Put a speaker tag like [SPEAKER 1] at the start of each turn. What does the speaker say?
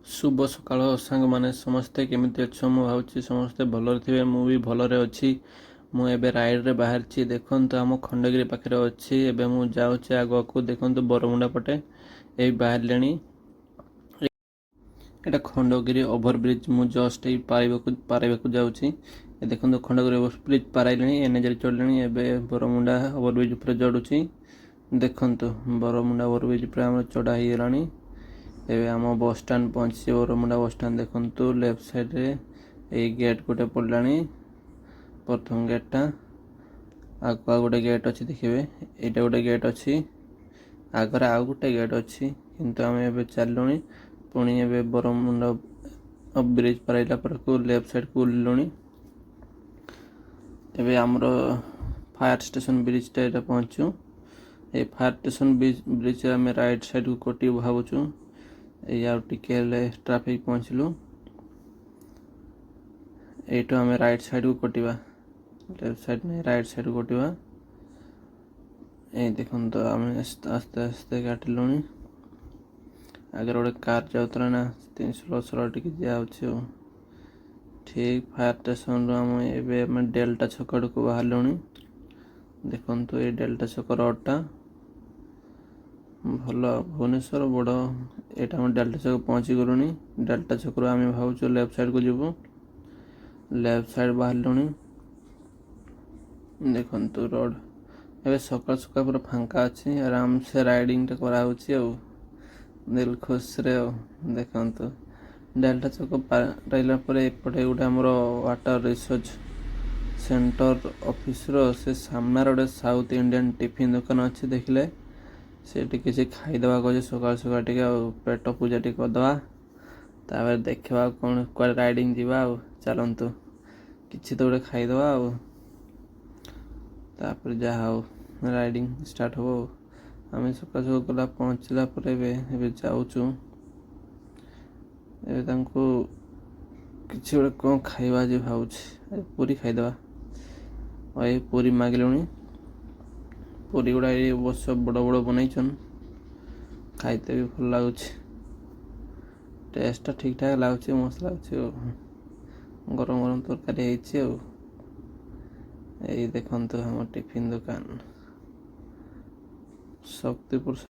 [SPEAKER 1] शुभ सकाळ साଙ୍ଗमाने समस्ते केमिति अछ मु भावुछि समस्ते भलरे थिबे मु भी भलरे अछि मु एबे राइड रे बाहरछि देखंतु हम खंडगिरी पाखरे अछि एबे मु जाउछि आगो देखंतु बरमुंडा पटे ए बाहर लेनी एटा खंडगिरी ओभर ब्रिज मु जस्ट ए पाराइबाकु जाउछि ए देखंतु खंडगिरी ओभर ब्रिज पाराइलेनी एने जरी चढलेनी एबे बरमुंडा ओभर ब्रिज ऊपर चढुछि देखंतु बरमुंडा ओभर ब्रिज ऊपर हम चढा ही गेलानी एबे आम बस स्टैंड पहुंची बरमुंडा बस स्टैंड देखंतु लेफ्ट साइड रे ए गेट गोटे पड़लानी प्रथम गेटटा आगुआ गोटे गेट अच्छी देखिए यहाँ गोटे गेट अच्छी आगर आउ गोटे गेट अच्छी किंतु आम एबे चलुनी पुणी एबे बरमुंडा ब्रिज पाराइला पर को लेफ्ट साइड को उल्लुनी एबे आमर फायर स्टेशन ब्रिज टा पहुंचू ए फायर स्टेशन ब्रिज आम राइट साइड को कटी भावुचु या ट्रैफिक पहुँचलु एटू आम राइट साइड को कटिवा लेफ्ट साइड नहीं राइट साइड को कटिवा ए देखो तो आम आस्ते आस्ते काटिलुनी आगे गोटे कार जाऊला ना 316 टी जाऊँ ठीक फायर स्टेशन आम एवं डेल्टा छक को बाहर देखो तो ये डेल्टा छक रोडटा भल भुवनेश्वर बड़ यहाँ डेल्टा छक पहुँची गलुनी डेल्टा छक आम भावुँ लेफ्ट साइड को जीवु लेफ्ट साइड बाहर देखु रोड ए सकाल सकाल पूरा फांका अच्छी आराम से राइडिंग कराऊँच दिल खुश रे देखु डेल्टा छक पाराइला एपटे गोटे आमर वाटर रिसर्च सेंटर ऑफिस रो से सामने गोटे साउथ इंडियन टिफिन दुकान अच्छी देखले से किसी खाईदे कहे सकाल सकाल टे पेट पूजा टी करदे तापर देखा कौन क्या राइडिंग जावा चलतु किसी तो गोटे खाईदे तापर जहाँ हो राइडिंग स्टार्ट हो आम सकाल सकाल गला पहुँचला जाऊँ किसी गोटे कौन खाइबा जे भावुँ पूरी खाईदे ये पूरी मागिलुणी पूरी गुड़ा ये वर्ष बड़ बड़ बनईन खाइते भी भल लगुच टेस्ट ठीक ठाक लगुच मस्त लगुच गरम गरम तरकारी यही देखो हम टिफिन दुकान शक्तिपुर।